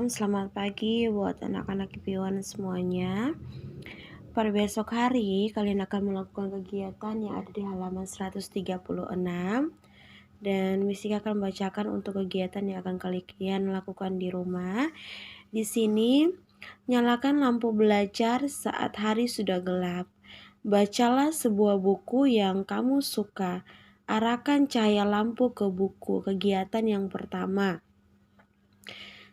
selamat pagi buat anak-anak IPWAN semuanya. Pada besok hari, kalian akan melakukan kegiatan yang ada di halaman 136. Dan Mistika akan membacakan untuk kegiatan yang akan kalian lakukan di rumah. Di sini, nyalakan lampu belajar saat hari sudah gelap. Bacalah sebuah buku yang kamu suka. Arahkan cahaya lampu ke buku. Kegiatan yang pertama.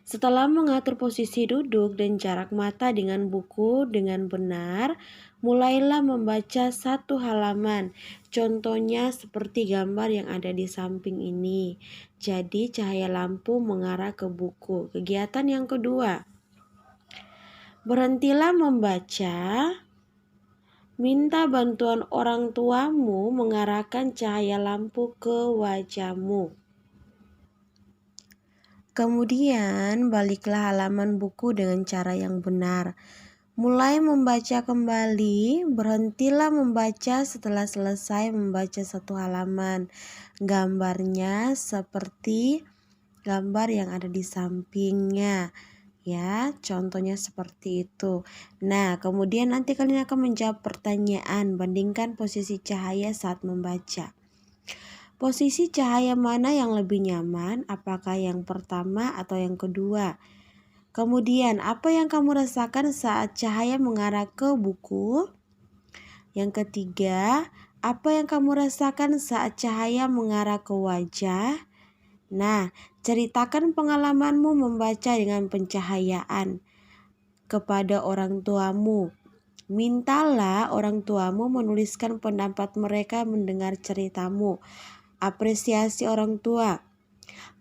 Setelah mengatur posisi duduk dan jarak mata dengan buku dengan benar, mulailah membaca satu halaman. Contohnya seperti gambar yang ada di samping ini. Jadi cahaya lampu mengarah ke buku. Kegiatan yang kedua. Berhentilah membaca. Minta bantuan orang tuamu mengarahkan cahaya lampu ke wajahmu. Kemudian baliklah halaman buku dengan cara yang benar. Mulai membaca kembali, berhentilah membaca setelah selesai membaca satu halaman. Gambarnya seperti gambar yang ada di sampingnya. Ya, contohnya seperti itu. Nah, kemudian nanti kalian akan menjawab pertanyaan, bandingkan posisi cahaya saat membaca. Posisi cahaya mana yang lebih nyaman? Apakah yang pertama atau yang kedua? Kemudian, apa yang kamu rasakan saat cahaya mengarah ke buku? Yang ketiga, apa yang kamu rasakan saat cahaya mengarah ke wajah? Nah, ceritakan pengalamanmu membaca dengan pencahayaan kepada orang tuamu. Mintalah orang tuamu menuliskan pendapat mereka mendengar ceritamu. Apresiasi orang tua.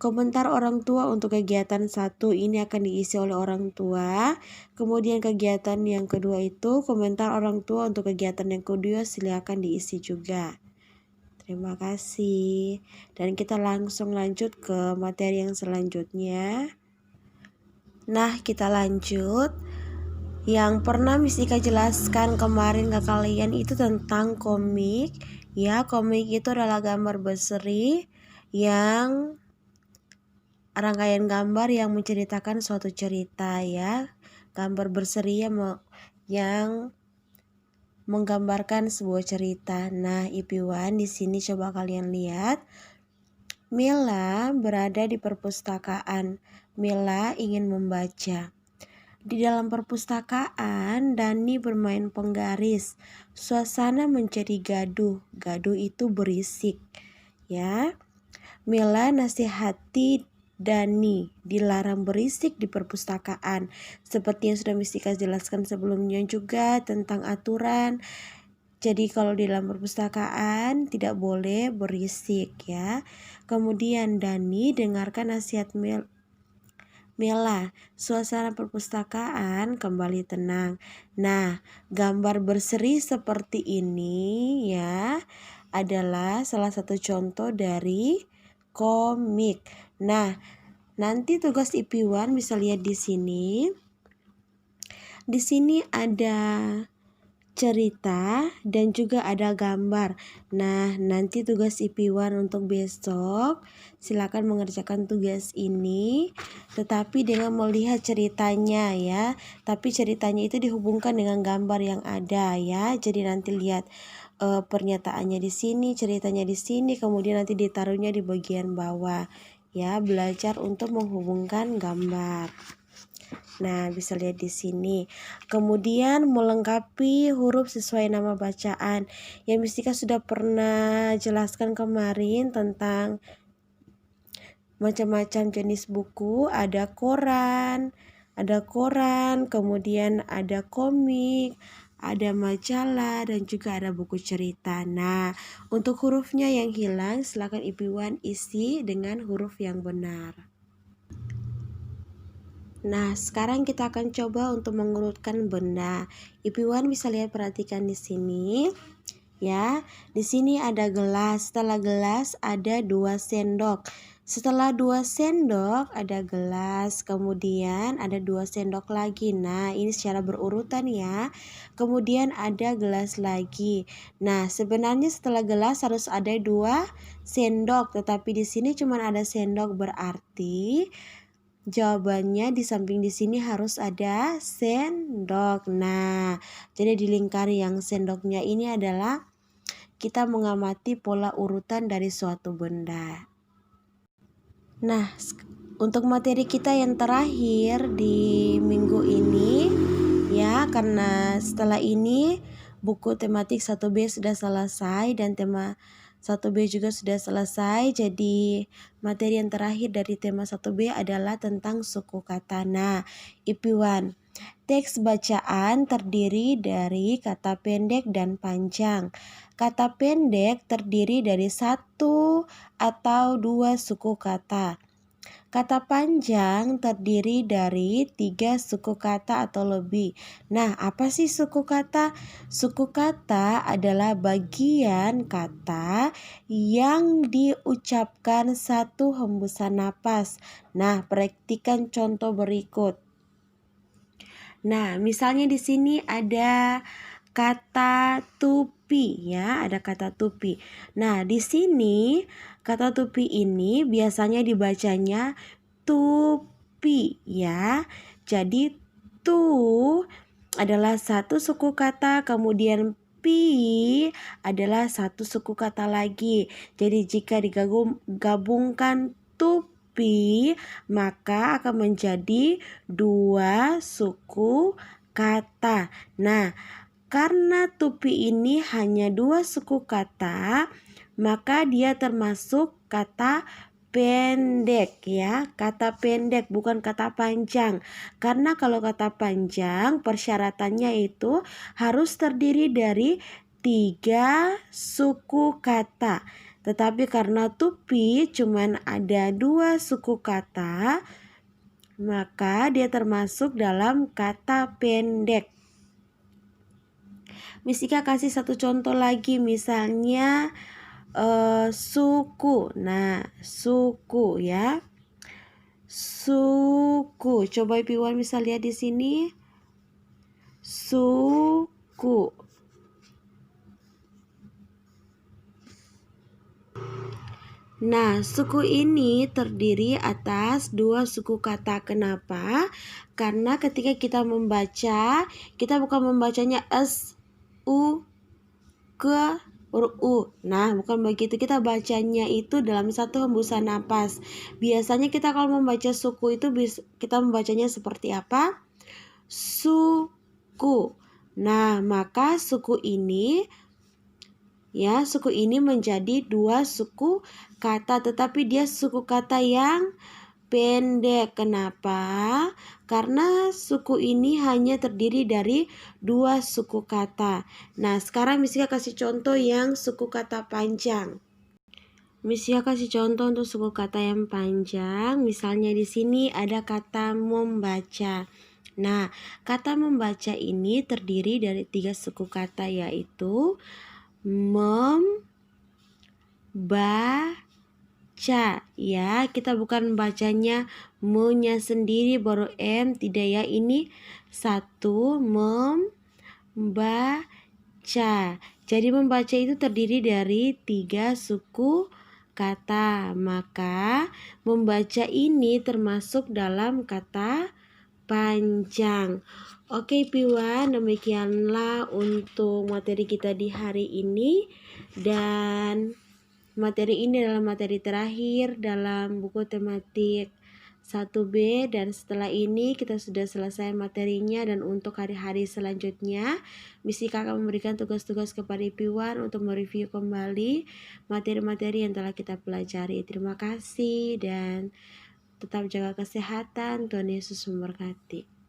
Komentar orang tua untuk kegiatan 1 ini akan diisi oleh orang tua. Kemudian kegiatan yang kedua itu komentar orang tua untuk kegiatan yang kedua silakan diisi juga. Terima kasih. Dan kita langsung lanjut ke materi yang selanjutnya. Nah, kita lanjut. Yang pernah Mistika jelaskan kemarin ke kalian itu tentang komik. Ya, komik itu adalah gambar berseri yang rangkaian gambar yang menceritakan suatu cerita ya. Gambar berseri yang menggambarkan sebuah cerita. Nah, IP1 di sini coba kalian lihat. Mila berada di perpustakaan. Mila ingin membaca. Di dalam perpustakaan, Dani bermain penggaris. Suasana menjadi gaduh. Gaduh itu berisik. Ya. Mila nasihati Dani dilarang berisik di perpustakaan. Seperti yang sudah Mistika jelaskan sebelumnya juga tentang aturan. Jadi kalau di dalam perpustakaan tidak boleh berisik ya. Kemudian Dani dengarkan nasihat Mila, suasana perpustakaan kembali tenang. Nah, gambar berseri seperti ini ya adalah salah satu contoh dari komik. Nah, nanti tugas IP1 bisa lihat di sini. Di sini ada cerita dan juga ada gambar. Nah, nanti tugas IP1 untuk besok silakan mengerjakan tugas ini tetapi dengan melihat ceritanya ya. Tapi ceritanya itu dihubungkan dengan gambar yang ada ya. Jadi nanti lihat pernyataannya di sini, ceritanya di sini, kemudian nanti ditaruhnya di bagian bawah. Ya, belajar untuk menghubungkan gambar. Nah, bisa lihat di sini. Kemudian melengkapi huruf sesuai nama bacaan. Yang Mistika sudah pernah jelaskan kemarin tentang macam-macam jenis buku. Ada koran, kemudian ada komik, ada majalah, dan juga ada buku cerita. Nah, untuk hurufnya yang hilang, silakan IP1 isi dengan huruf yang benar. Nah, sekarang kita akan coba untuk mengurutkan benda. IP1 bisa lihat, perhatikan di sini. Ya, di sini ada gelas. Setelah gelas ada 2 sendok. Setelah 2 sendok ada gelas. Kemudian ada 2 sendok lagi. Nah, ini secara berurutan ya. Kemudian ada gelas lagi. Nah, sebenarnya setelah gelas harus ada 2 sendok. Tetapi di sini cuma ada sendok, berarti Jawabannya di samping di sini harus ada sendok. Nah, jadi di lingkari yang sendoknya ini adalah kita mengamati pola urutan dari suatu benda. Nah, untuk materi kita yang terakhir di minggu ini ya, karena setelah ini buku tematik 1B sudah selesai dan tema 1B juga sudah selesai. Jadi materi yang terakhir dari tema 1B adalah tentang suku kata. Nah, IP1, teks bacaan terdiri dari kata pendek dan panjang. Kata pendek terdiri dari satu atau dua suku kata. Kata panjang terdiri dari 3 suku kata atau lebih. Nah, apa sih suku kata? Suku kata adalah bagian kata yang diucapkan satu hembusan napas. Nah, praktikan contoh berikut. Nah, misalnya di sini ada kata tupi ya, ada kata tupi. Nah, di sini kata tupi ini biasanya dibacanya tupi ya. Jadi tu adalah satu suku kata, kemudian pi adalah satu suku kata lagi. Jadi jika digabungkan tupi maka akan menjadi dua suku kata. Nah, karena tupi ini hanya dua suku kata, maka dia termasuk kata pendek ya, kata pendek bukan kata panjang. Karena kalau kata panjang persyaratannya itu harus terdiri dari 3 suku kata. Tetapi karena tupi cuman ada 2 suku kata, maka dia termasuk dalam kata pendek. Miss Ika kasih satu contoh lagi, misalnya suku. Nah, suku ya. Suku. Coba Iwan bisa lihat di sini. Suku. Nah, suku ini terdiri atas dua suku kata. Kenapa? Karena ketika kita membaca, kita bukan membacanya s, u, ke, huruf u. Nah, bukan begitu. Kita bacanya itu dalam satu hembusan napas. Biasanya kita kalau membaca suku itu kita membacanya seperti apa? Suku. Nah, maka suku ini menjadi dua suku kata, tetapi dia suku kata yang pendek. Kenapa? Karena suku ini hanya terdiri dari dua suku kata. Nah, sekarang Miss Ika kasih contoh yang suku kata panjang. Miss Ika kasih contoh untuk suku kata yang panjang. Misalnya di sini ada kata membaca. Nah, kata membaca ini terdiri dari 3 suku kata, yaitu membaca ya. Kita bukan bacanya me-nya sendiri baru m, tidak ya. Ini satu, membaca. Jadi membaca itu terdiri dari 3 suku kata. Maka membaca ini termasuk dalam kata panjang. Oke Piwan, demikianlah untuk materi kita di hari ini. Dan materi ini adalah materi terakhir dalam buku tematik 1B, dan setelah ini kita sudah selesai materinya. Dan untuk hari-hari selanjutnya Miss Ika akan memberikan tugas-tugas kepada Piwan untuk mereview kembali materi-materi yang telah kita pelajari. Terima kasih dan tetap jaga kesehatan. Tuhan Yesus memberkati.